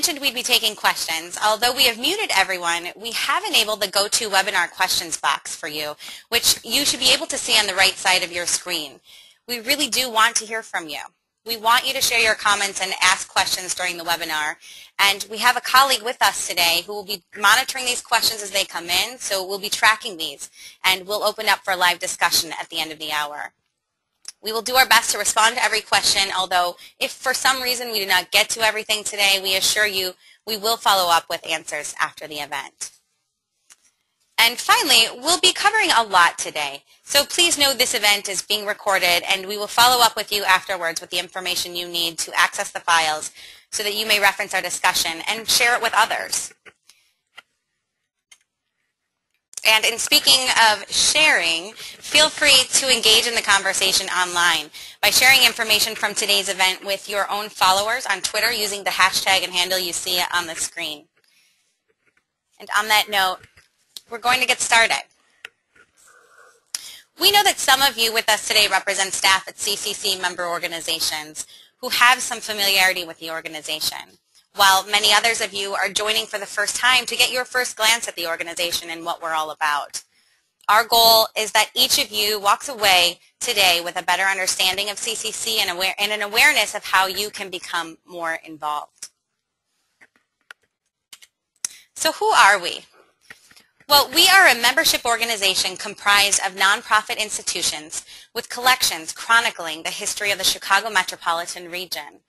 mentioned we'd be taking questions. Although we have muted everyone, we have enabled the GoToWebinar questions box for you, which you should be able to see on the right side of your screen. We really do want to hear from you. We want you to share your comments and ask questions during the webinar. And we have a colleague with us today who will be monitoring these questions as they come in, so we'll be tracking these, and we'll open up for a live discussion at the end of the hour. We will do our best to respond to every question, although if for some reason we do not get to everything today, we assure you we will follow up with answers after the event. And finally, we'll be covering a lot today, so please know this event is being recorded and we will follow up with you afterwards with the information you need to access the files so that you may reference our discussion and share it with others. And in speaking of sharing, feel free to engage in the conversation online by sharing information from today's event with your own followers on Twitter using the hashtag and handle you see on the screen. And on that note, we're going to get started. We know that some of you with us today represent staff at CCC member organizations who have some familiarity with the organization, while many others of you are joining for the first time to get your first glance at the organization and what we're all about. Our goal is that each of you walks away today with a better understanding of CCC and an awareness of how you can become more involved. So who are we? Well, we are a membership organization comprised of nonprofit institutions with collections chronicling the history of the Chicago metropolitan region.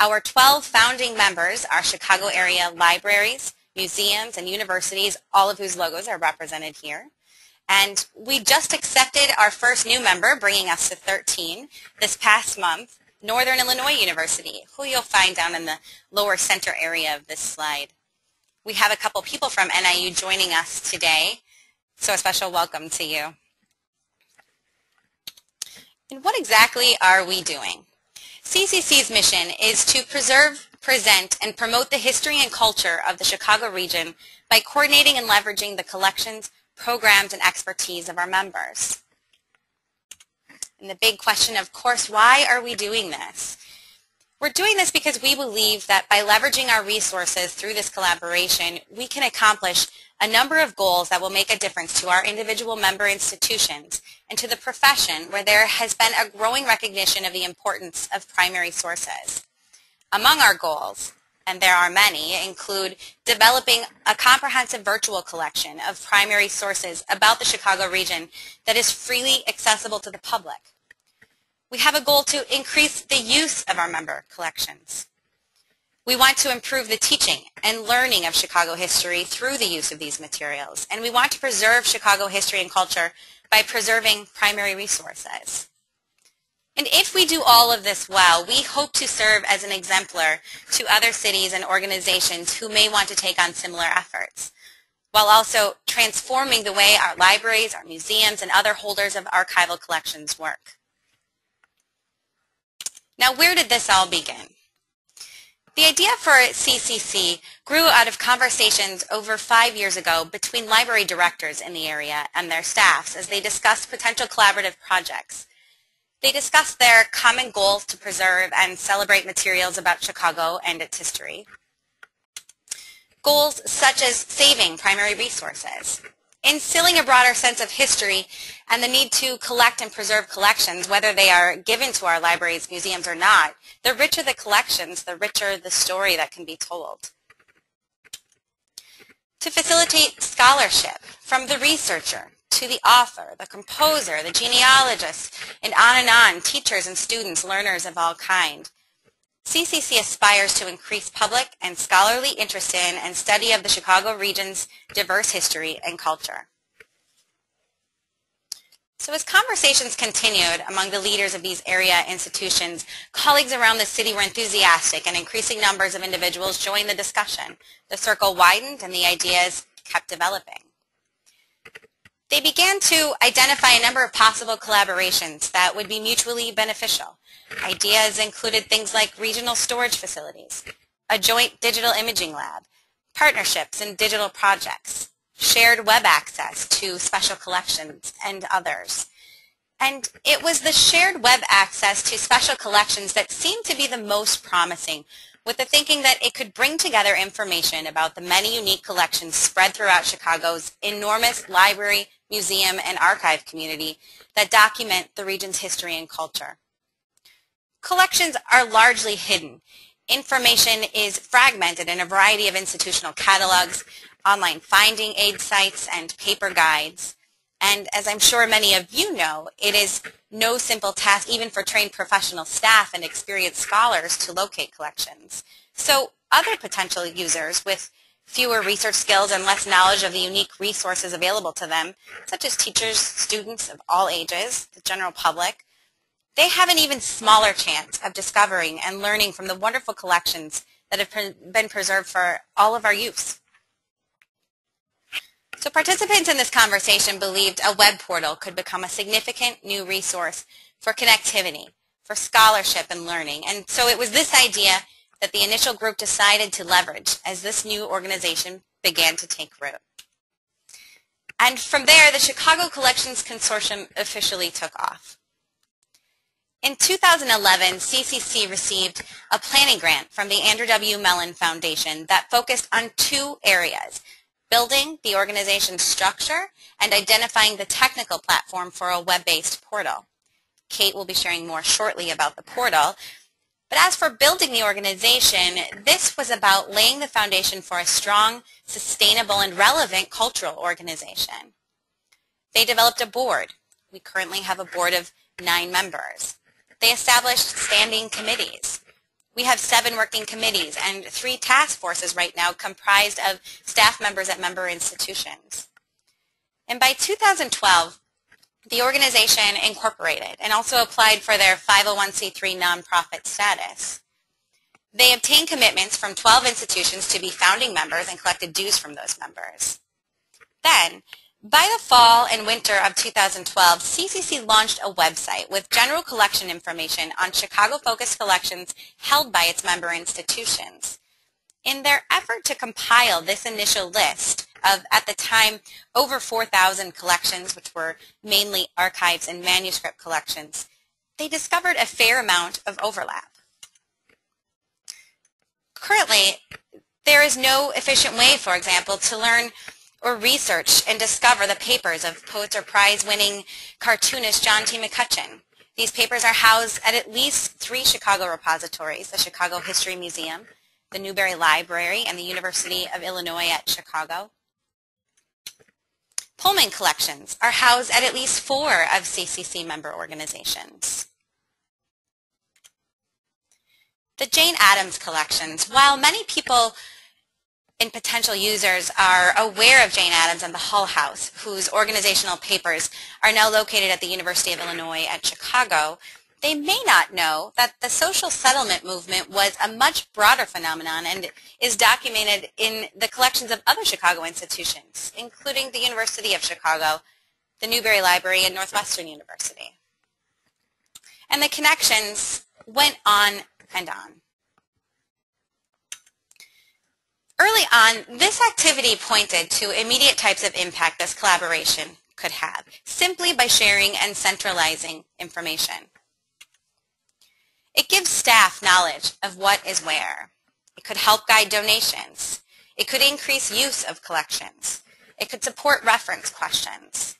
Our 12 founding members are Chicago area libraries, museums, and universities, all of whose logos are represented here. And we just accepted our first new member, bringing us to 13, this past month, Northern Illinois University, who you'll find down in the lower center area of this slide. We have a couple people from NIU joining us today, so a special welcome to you. And what exactly are we doing? CCC's mission is to preserve, present, and promote the history and culture of the Chicago region by coordinating and leveraging the collections, programs, and expertise of our members. And the big question, of course, why are we doing this? We're doing this because we believe that by leveraging our resources through this collaboration, we can accomplish a number of goals that will make a difference to our individual member institutions and to the profession where there has been a growing recognition of the importance of primary sources. Among our goals, and there are many, include developing a comprehensive virtual collection of primary sources about the Chicago region that is freely accessible to the public. We have a goal to increase the use of our member collections. We want to improve the teaching and learning of Chicago history through the use of these materials. And we want to preserve Chicago history and culture by preserving primary resources. And if we do all of this well, we hope to serve as an exemplar to other cities and organizations who may want to take on similar efforts, while also transforming the way our libraries, our museums, and other holders of archival collections work. Now, where did this all begin? The idea for CCC grew out of conversations over 5 years ago between library directors in the area and their staffs as they discussed potential collaborative projects. They discussed their common goal to preserve and celebrate materials about Chicago and its history. Goals such as saving primary resources, instilling a broader sense of history and the need to collect and preserve collections, whether they are given to our libraries, museums, or not. The richer the collections, the richer the story that can be told. To facilitate scholarship from the researcher to the author, the composer, the genealogist, and on, teachers and students, learners of all kind. CCC aspires to increase public and scholarly interest in and study of the Chicago region's diverse history and culture. So as conversations continued among the leaders of these area institutions, colleagues around the city were enthusiastic and increasing numbers of individuals joined the discussion. The circle widened and the ideas kept developing. They began to identify a number of possible collaborations that would be mutually beneficial. Ideas included things like regional storage facilities, a joint digital imaging lab, partnerships in digital projects, shared web access to special collections, and others. And it was the shared web access to special collections that seemed to be the most promising with the thinking that it could bring together information about the many unique collections spread throughout Chicago's enormous library, museum, and archive community that document the region's history and culture. Collections are largely hidden. Information is fragmented in a variety of institutional catalogs, online finding aid sites, and paper guides. And as I'm sure many of you know, it is no simple task even for trained professional staff and experienced scholars to locate collections. So other potential users with fewer research skills and less knowledge of the unique resources available to them, such as teachers, students of all ages, the general public, they have an even smaller chance of discovering and learning from the wonderful collections that have been preserved for all of our use. So participants in this conversation believed a web portal could become a significant new resource for connectivity, for scholarship and learning. And so it was this idea that the initial group decided to leverage as this new organization began to take root. And from there, the Chicago Collections Consortium officially took off. In 2011, CCC received a planning grant from the Andrew W. Mellon Foundation that focused on two areas: building the organization's structure and identifying the technical platform for a web-based portal. Kate will be sharing more shortly about the portal. But as for building the organization, this was about laying the foundation for a strong, sustainable, and relevant cultural organization. They developed a board. We currently have a board of 9 members. They established standing committees. We have 7 working committees and 3 task forces right now comprised of staff members at member institutions. And by 2012, the organization incorporated and also applied for their 501c3 nonprofit status. They obtained commitments from 12 institutions to be founding members and collected dues from those members. Then, by the fall and winter of 2012, CCC launched a website with general collection information on Chicago-focused collections held by its member institutions. In their effort to compile this initial list of, at the time, over 4,000 collections, which were mainly archives and manuscript collections, they discovered a fair amount of overlap. Currently, there is no efficient way, for example, to learn or research and discover the papers of Pulitzer Prize-winning cartoonist John T. McCutcheon. These papers are housed at least 3 Chicago repositories: the Chicago History Museum, the Newberry Library, and the University of Illinois at Chicago. Pullman collections are housed at least 4 of CCC member organizations. The Jane Addams collections, while many people and potential users are aware of Jane Addams and the Hull House, whose organizational papers are now located at the University of Illinois at Chicago, they may not know that the social settlement movement was a much broader phenomenon and is documented in the collections of other Chicago institutions, including the University of Chicago, the Newberry Library, and Northwestern University. And the connections went on and on. Early on, this activity pointed to immediate types of impact this collaboration could have, simply by sharing and centralizing information. It gives staff knowledge of what is where. It could help guide donations. It could increase use of collections. It could support reference questions.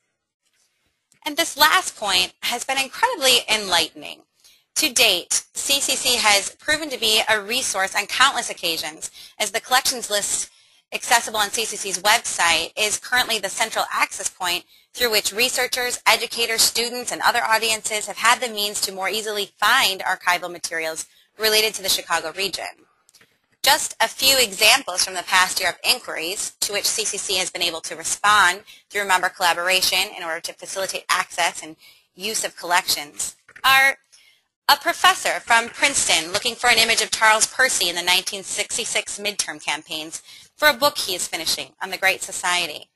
And this last point has been incredibly enlightening. To date, CCC has proven to be a resource on countless occasions, as the collections list accessible on CCC's website is currently the central access point through which researchers, educators, students, and other audiences have had the means to more easily find archival materials related to the Chicago region. Just a few examples from the past year of inquiries to which CCC has been able to respond through member collaboration in order to facilitate access and use of collections are a professor from Princeton looking for an image of Charles Percy in the 1966 midterm campaigns for a book he is finishing on the Great Society.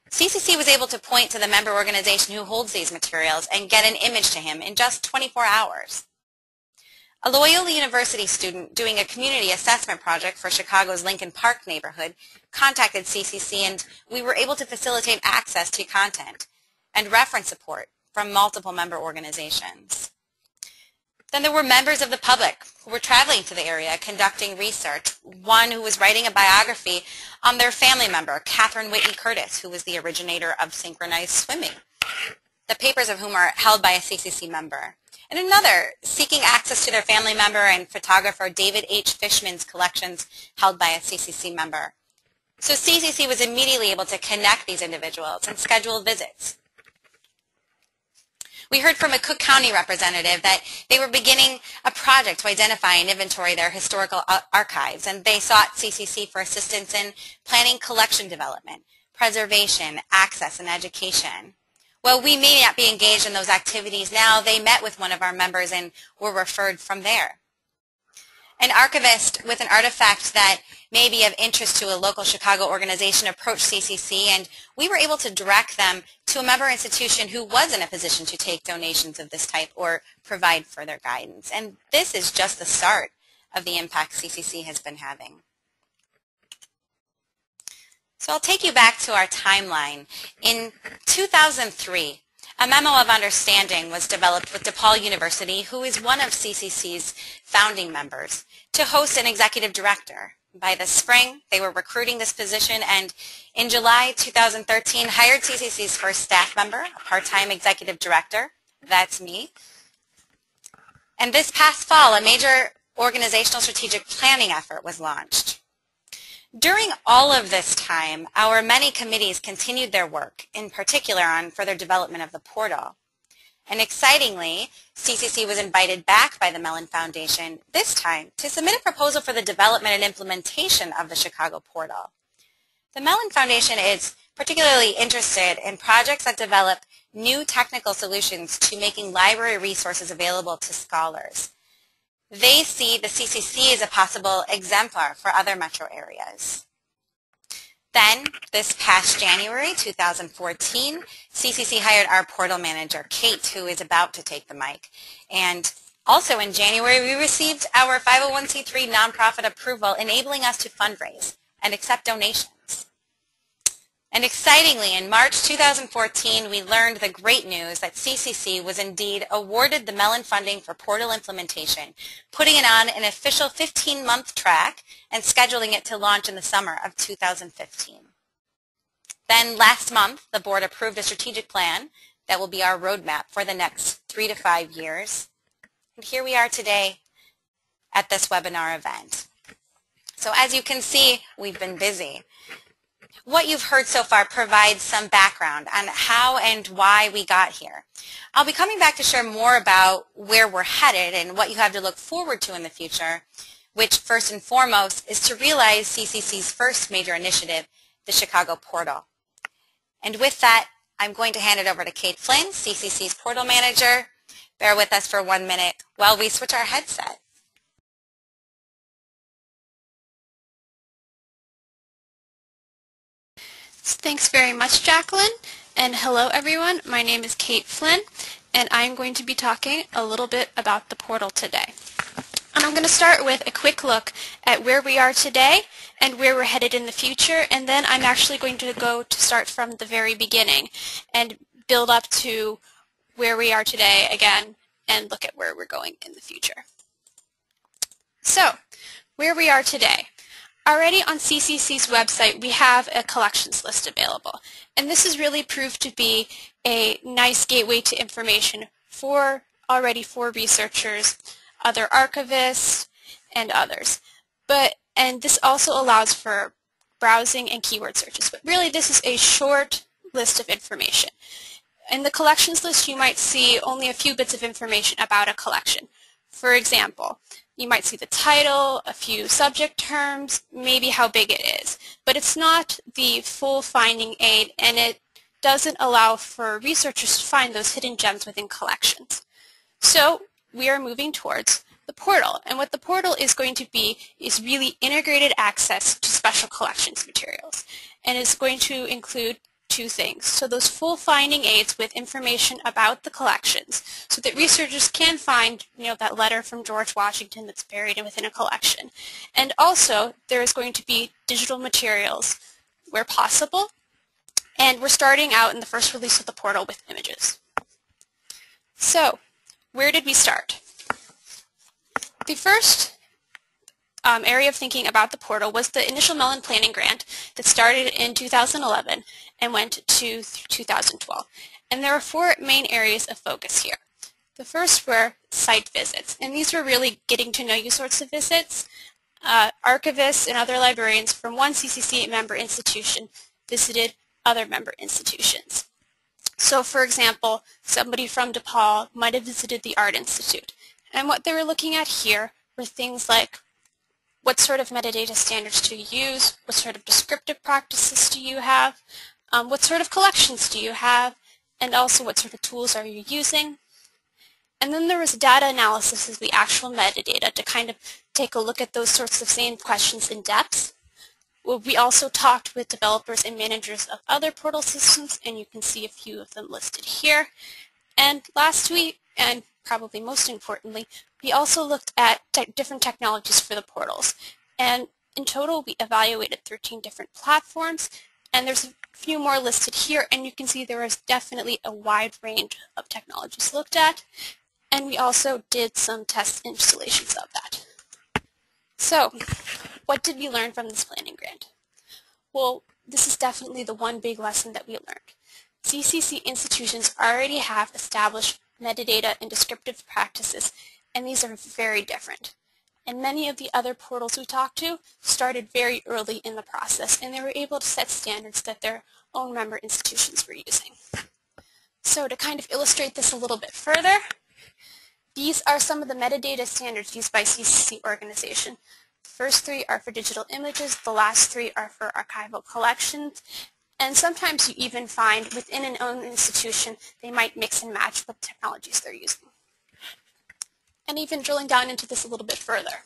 CCC was able to point to the member organization who holds these materials and get an image to him in just 24 hours. A Loyola University student doing a community assessment project for Chicago's Lincoln Park neighborhood contacted CCC, and we were able to facilitate access to content and reference support from multiple member organizations. Then there were members of the public who were traveling to the area conducting research, one who was writing a biography on their family member, Catherine Whitney Curtis, who was the originator of synchronized swimming, the papers of whom are held by a CCC member. And another seeking access to their family member and photographer David H. Fishman's collections held by a CCC member. So CCC was immediately able to connect these individuals and schedule visits. We heard from a Cook County representative that they were beginning a project to identify and inventory their historical archives, and they sought CCC for assistance in planning collection development, preservation, access, and education. While we may not be engaged in those activities now, they met with one of our members and were referred from there. An archivist with an artifact that may be of interest to a local Chicago organization approached CCC, and we were able to direct them to a member institution who was in a position to take donations of this type or provide further guidance. And this is just the start of the impact CCC has been having. So I'll take you back to our timeline. In 2003, a memo of understanding was developed with DePaul University, who is one of CCC's founding members, to host an executive director. By the spring, they were recruiting this position, and in July 2013, hired CCC's first staff member, a part-time executive director. That's me. And this past fall, a major organizational strategic planning effort was launched. During all of this time, our many committees continued their work, in particular on further development of the portal. And excitingly, CCC was invited back by the Mellon Foundation, this time, to submit a proposal for the development and implementation of the Chicago portal. The Mellon Foundation is particularly interested in projects that develop new technical solutions to making library resources available to scholars. They see the CCC as a possible exemplar for other metro areas. Then, this past January 2014, CCC hired our portal manager, Kate, who is about to take the mic. And also in January, we received our 501c3 nonprofit approval, enabling us to fundraise and accept donations. And excitingly, in March 2014, we learned the great news that CCC was indeed awarded the Mellon funding for portal implementation, putting it on an official 15-month track and scheduling it to launch in the summer of 2015. Then last month, the board approved a strategic plan that will be our roadmap for the next 3 to 5 years. And here we are today at this webinar event. So as you can see, we've been busy. What you've heard so far provides some background on how and why we got here. I'll be coming back to share more about where we're headed and what you have to look forward to in the future, which first and foremost is to realize CCC's first major initiative, the Chicago Portal. And with that, I'm going to hand it over to Kate Flynn, CCC's portal manager. Bear with us for 1 minute while we switch our headset. Thanks very much, Jacqueline, and hello everyone. My name is Kate Flynn, and I'm going to be talking a little bit about the portal today. And I'm going to start with a quick look at where we are today and where we're headed in the future, and then I'm actually going to start from the very beginning and build up to where we are today again and look at where we're going in the future. So, where we are today. Already on CCC's website, we have a collections list available, and this has really proved to be a nice gateway to information for researchers, other archivists, and others. And this also allows for browsing and keyword searches, but really this is a short list of information. In the collections list, you might see only a few bits of information about a collection. For example, you might see the title, a few subject terms, maybe how big it is. But it's not the full finding aid, and it doesn't allow for researchers to find those hidden gems within collections. So we are moving towards the portal. And what the portal is going to be is really integrated access to special collections materials. And it's going to include two things. So those full finding aids with information about the collections so that researchers can find, that letter from George Washington that's buried within a collection. And also there is going to be digital materials where possible. And we're starting out in the first release of the portal with images. So where did we start? the first area of thinking about the portal was the initial Mellon Planning Grant that started in 2011 and went to 2012. And there are four main areas of focus here. The first were site visits, and these were really getting to know you sorts of visits. Archivists and other librarians from one CCC member institution visited other member institutions. So for example, somebody from DePaul might have visited the Art Institute. And what they were looking at here were things like, what sort of metadata standards do you use? What sort of descriptive practices do you have? What sort of collections do you have? And also, what sort of tools are you using? And then there was data analysis of the actual metadata to kind of take a look at those sorts of same questions in depth. Well, we also talked with developers and managers of other portal systems, and you can see a few of them listed here. And last week, and probably most importantly, we also looked at different technologies for the portals. And in total, we evaluated 13 different platforms, and there's a few more listed here, and you can see there is definitely a wide range of technologies looked at, and we also did some test installations of that. So, what did we learn from this planning grant? Well, this is definitely the one big lesson that we learned. CCC institutions already have established metadata and descriptive practices, and these are very different. And many of the other portals we talked to started very early in the process, and they were able to set standards that their own member institutions were using. So to kind of illustrate this a little bit further, these are some of the metadata standards used by CCC organization. The first three are for digital images, the last three are for archival collections, and sometimes you even find within an own institution they might mix and match what technologies they're using. And even drilling down into this a little bit further.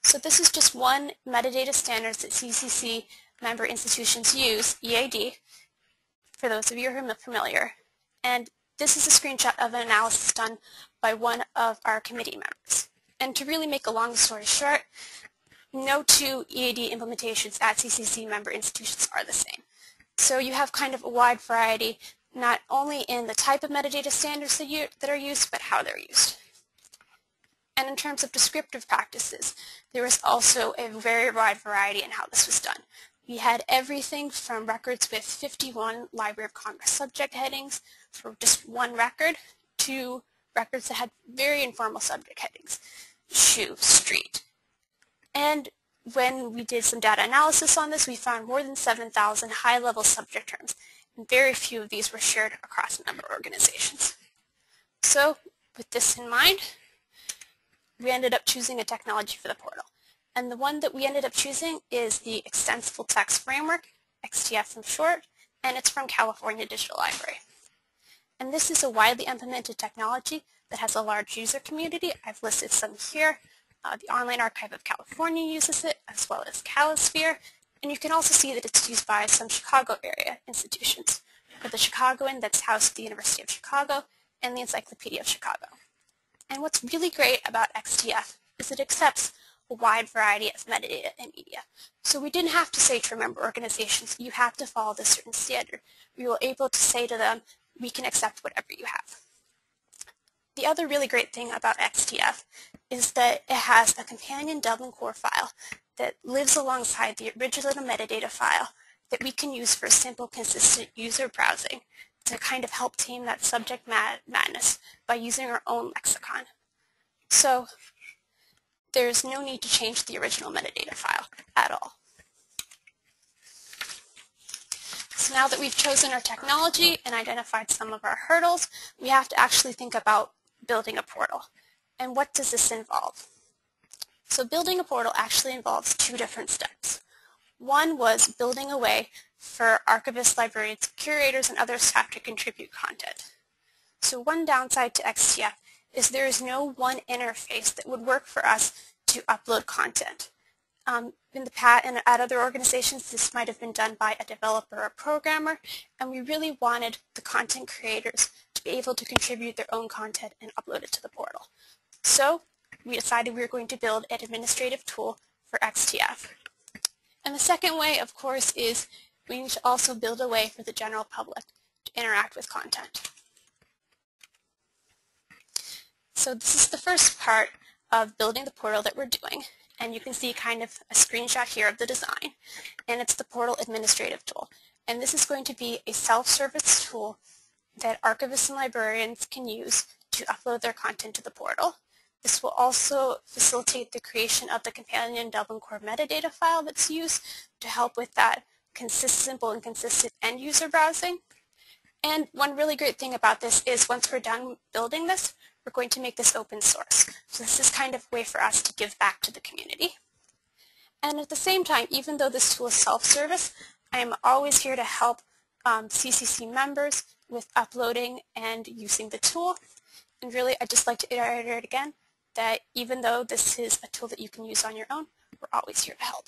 So this is just one metadata standards that CCC member institutions use, EAD, for those of you who are familiar. And this is a screenshot of an analysis done by one of our committee members. And to really make a long story short, no two EAD implementations at CCC member institutions are the same. So you have kind of a wide variety, not only in the type of metadata standards that are used, but how they're used. And in terms of descriptive practices, there was also a very wide variety in how this was done. We had everything from records with 51 Library of Congress subject headings for just one record to records that had very informal subject headings, shoe, street. And when we did some data analysis on this, we found more than 7,000 high-level subject terms, and very few of these were shared across member organizations. So with this in mind, we ended up choosing a technology for the portal. And the one that we ended up choosing is the Extensible Text Framework, XTF in short, and it's from California Digital Library. And this is a widely implemented technology that has a large user community. I've listed some here. The Online Archive of California uses it, as well as Calisphere. And you can also see that it's used by some Chicago area institutions, for the Chicagoan that's housed at the University of Chicago and the Encyclopedia of Chicago. And what's really great about XTF is it accepts a wide variety of metadata and media. So we didn't have to say to member organizations, you have to follow this certain standard. We were able to say to them, we can accept whatever you have. The other really great thing about XTF is that it has a companion Dublin core file that lives alongside the original metadata file that we can use for simple, consistent user browsing to kind of help tame that subject madness by using our own lexicon. So there's no need to change the original metadata file at all. So now that we've chosen our technology and identified some of our hurdles, we have to actually think about building a portal. And what does this involve? So building a portal actually involves two different steps. One was building a way for archivists, librarians, curators, and other staff to contribute content. So one downside to XTF is there is no one interface that would work for us to upload content. In the past and at other organizations, this might have been done by a developer or programmer, and we really wanted the content creators to be able to contribute their own content and upload it to the portal. So we decided we were going to build an administrative tool for XTF. And the second way, of course, is we need to also build a way for the general public to interact with content. So this is the first part of building the portal that we're doing. And you can see kind of a screenshot here of the design. And it's the portal administrative tool. And this is going to be a self-service tool that archivists and librarians can use to upload their content to the portal. This will also facilitate the creation of the companion Dublin Core metadata file that's used to help with that simple and consistent end user browsing. And one really great thing about this is once we're done building this, we're going to make this open source. So this is kind of a way for us to give back to the community. And at the same time, even though this tool is self-service, I am always here to help CCC members with uploading and using the tool. And really, I'd just like to iterate again that even though this is a tool that you can use on your own, we're always here to help.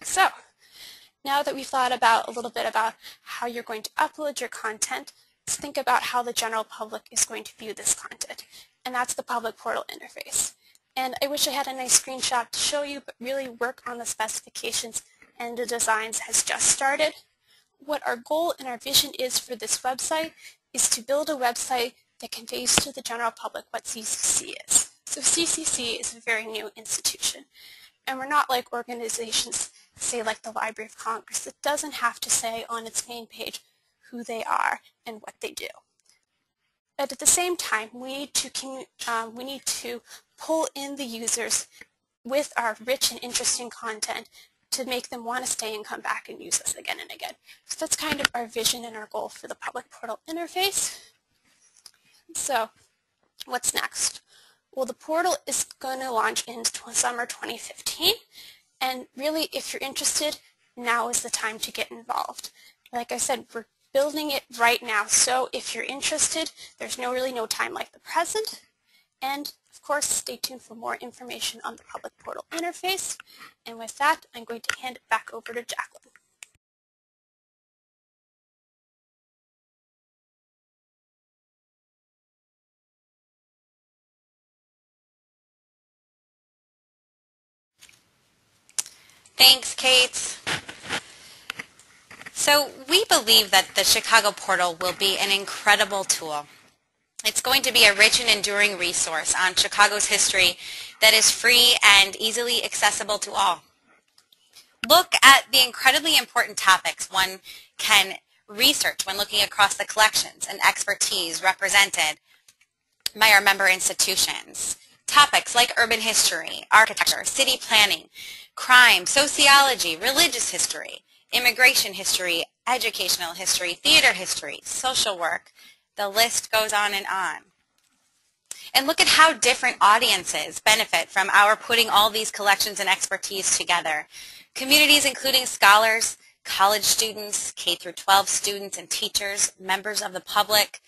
So, now that we've thought about a little bit about how you're going to upload your content, let's think about how the general public is going to view this content. And that's the public portal interface. And I wish I had a nice screenshot to show you, but really work on the specifications and the designs has just started. What our goal and our vision is for this website is to build a website that conveys to the general public what CCC is. So CCC is a very new institution. And we're not like organizations, say like the Library of Congress, that doesn't have to say on its main page who they are and what they do. But at the same time, we need to pull in the users with our rich and interesting content to make them want to stay and come back and use us again and again. So that's kind of our vision and our goal for the public portal interface. So what's next? Well, the portal is going to launch in summer 2015. And really, if you're interested, now is the time to get involved. Like I said, we're building it right now. So if you're interested, there's really no time like the present. And of course, stay tuned for more information on the public portal interface. And with that, I'm going to hand it back over to Jacqueline. Thanks, Kate. So we believe that the Chicago portal will be an incredible tool. It's going to be a rich and enduring resource on Chicago's history that is free and easily accessible to all. Look at the incredibly important topics one can research when looking across the collections and expertise represented by our member institutions. Topics like urban history, architecture, city planning, crime, sociology, religious history, immigration history, educational history, theater history, social work. The list goes on and on. And look at how different audiences benefit from our putting all these collections and expertise together. Communities including scholars, college students, K-12 students and teachers, members of the public.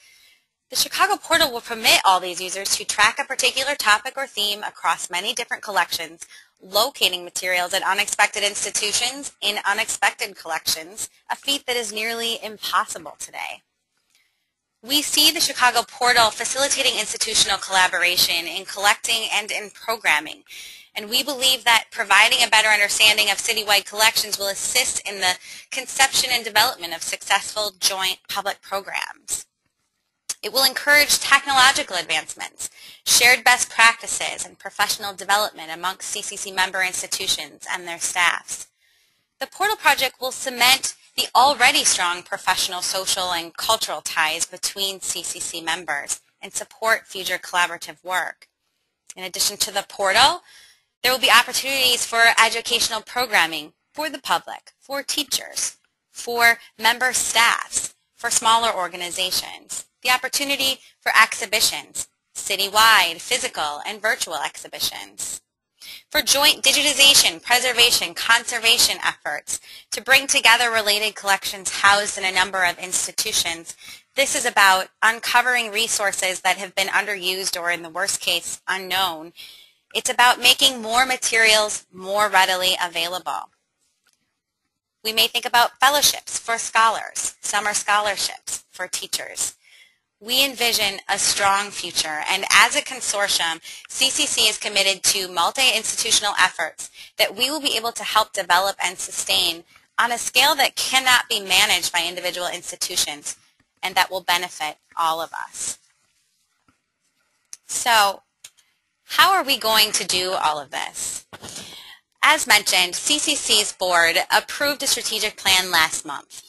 The Chicago portal will permit all these users to track a particular topic or theme across many different collections, locating materials at unexpected institutions in unexpected collections, a feat that is nearly impossible today. We see the Chicago portal facilitating institutional collaboration in collecting and in programming, and we believe that providing a better understanding of citywide collections will assist in the conception and development of successful joint public programs. It will encourage technological advancements, shared best practices, and professional development amongst CCC member institutions and their staffs. The portal project will cement the already strong professional, social, and cultural ties between CCC members and support future collaborative work. In addition to the portal, there will be opportunities for educational programming for the public, for teachers, for member staffs, for smaller organizations. The opportunity for exhibitions, citywide, physical, and virtual exhibitions. For joint digitization, preservation, conservation efforts to bring together related collections housed in a number of institutions. This is about uncovering resources that have been underused or, in the worst case, unknown. It's about making more materials more readily available. We may think about fellowships for scholars, summer scholarships for teachers. We envision a strong future, and as a consortium, CCC is committed to multi-institutional efforts that we will be able to help develop and sustain on a scale that cannot be managed by individual institutions and that will benefit all of us. So, How are we going to do all of this? As mentioned, CCC's board approved a strategic plan last month.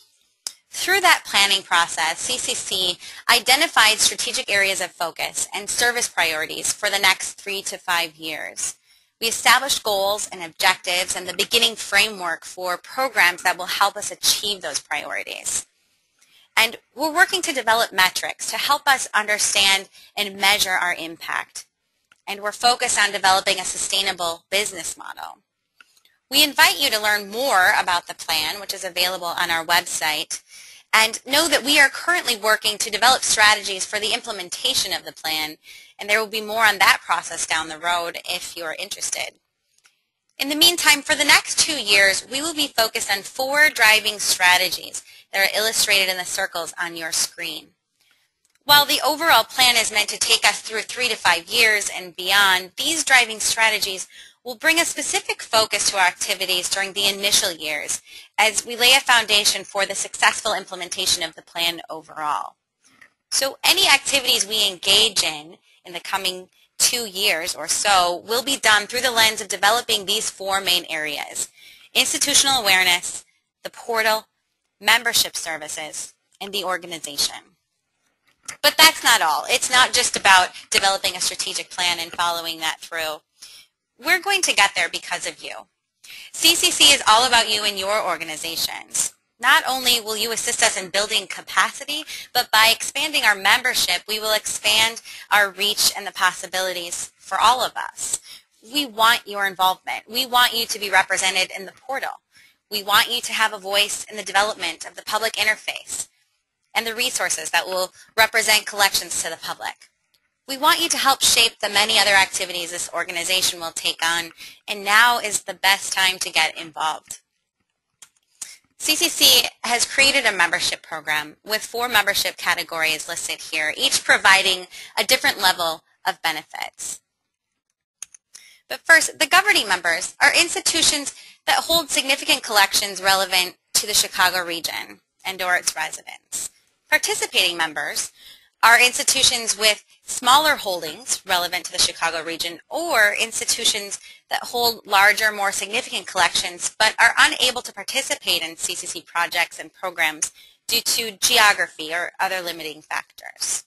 Through that planning process, CCC identified strategic areas of focus and service priorities for the next 3 to 5 years. We established goals and objectives and the beginning framework for programs that will help us achieve those priorities. And we're working to develop metrics to help us understand and measure our impact. And we're focused on developing a sustainable business model. We invite you to learn more about the plan, which is available on our website, and know that we are currently working to develop strategies for the implementation of the plan, and there will be more on that process down the road if you're interested. In the meantime, for the next 2 years, we will be focused on 4 driving strategies that are illustrated in the circles on your screen. While the overall plan is meant to take us through 3 to 5 years and beyond, these driving strategies will bring a specific focus to our activities during the initial years as we lay a foundation for the successful implementation of the plan overall. So any activities we engage in the coming 2 years or so will be done through the lens of developing these 4 main areas: institutional awareness, the portal, membership services, and the organization. But that's not all. It's not just about developing a strategic plan and following that through. We're going to get there because of you. CCC is all about you and your organizations. Not only will you assist us in building capacity, but by expanding our membership, we will expand our reach and the possibilities for all of us. We want your involvement. We want you to be represented in the portal. We want you to have a voice in the development of the public interface and the resources that will represent collections to the public. We want you to help shape the many other activities this organization will take on, and now is the best time to get involved. CCC has created a membership program with 4 membership categories listed here, each providing a different level of benefits. But first, the governing members are institutions that hold significant collections relevant to the Chicago region and/or its residents. Participating members are institutions with smaller holdings relevant to the Chicago region, or institutions that hold larger, more significant collections but are unable to participate in CCC projects and programs due to geography or other limiting factors.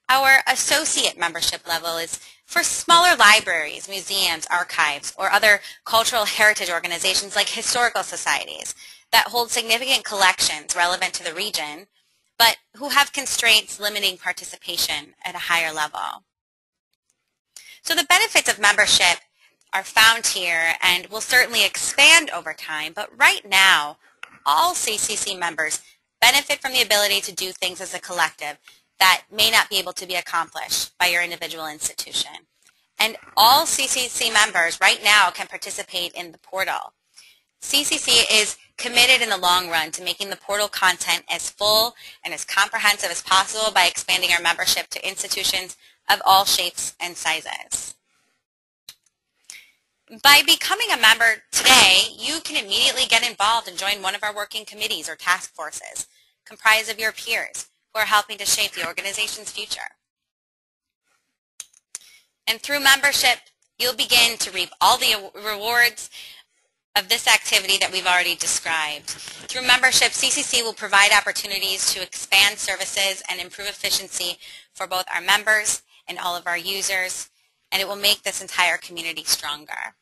Our associate membership level is for smaller libraries, museums, archives, or other cultural heritage organizations like historical societies that hold significant collections relevant to the region but who have constraints limiting participation at a higher level. So the benefits of membership are found here and will certainly expand over time, but right now, all CCC members benefit from the ability to do things as a collective that may not be able to be accomplished by your individual institution. And all CCC members right now can participate in the portal. CCC is committed in the long run to making the portal content as full and as comprehensive as possible by expanding our membership to institutions of all shapes and sizes. By becoming a member today, you can immediately get involved and join one of our working committees or task forces comprised of your peers who are helping to shape the organization's future. And through membership, you'll begin to reap all the rewards of this activity that we've already described. Through membership, CCC will provide opportunities to expand services and improve efficiency for both our members and all of our users, and it will make this entire community stronger.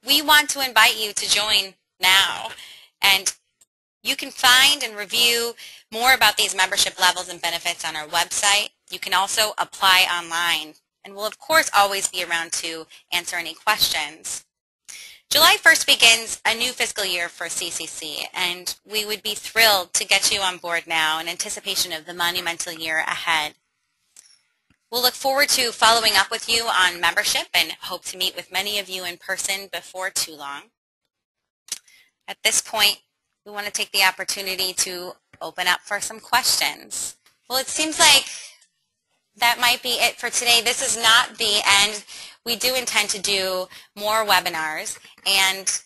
We want to invite you to join now, and you can find and review more about these membership levels and benefits on our website. You can also apply online, and we'll of course always be around to answer any questions. July 1st begins a new fiscal year for CCC, and we would be thrilled to get you on board now in anticipation of the monumental year ahead. We'll look forward to following up with you on membership and hope to meet with many of you in person before too long. At this point, we want to take the opportunity to open up for some questions. Well, it seems like that might be it for today. This is not the end. We do intend to do more webinars, and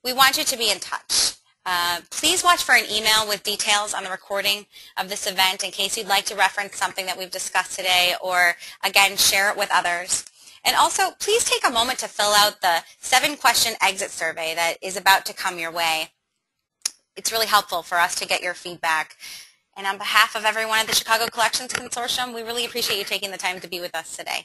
we want you to be in touch. Please watch for an email with details on the recording of this event in case you'd like to reference something that we've discussed today, or again, share it with others. And also, please take a moment to fill out the 7-question exit survey that is about to come your way. It's really helpful for us to get your feedback. And on behalf of everyone at the Chicago Collections Consortium, we really appreciate you taking the time to be with us today.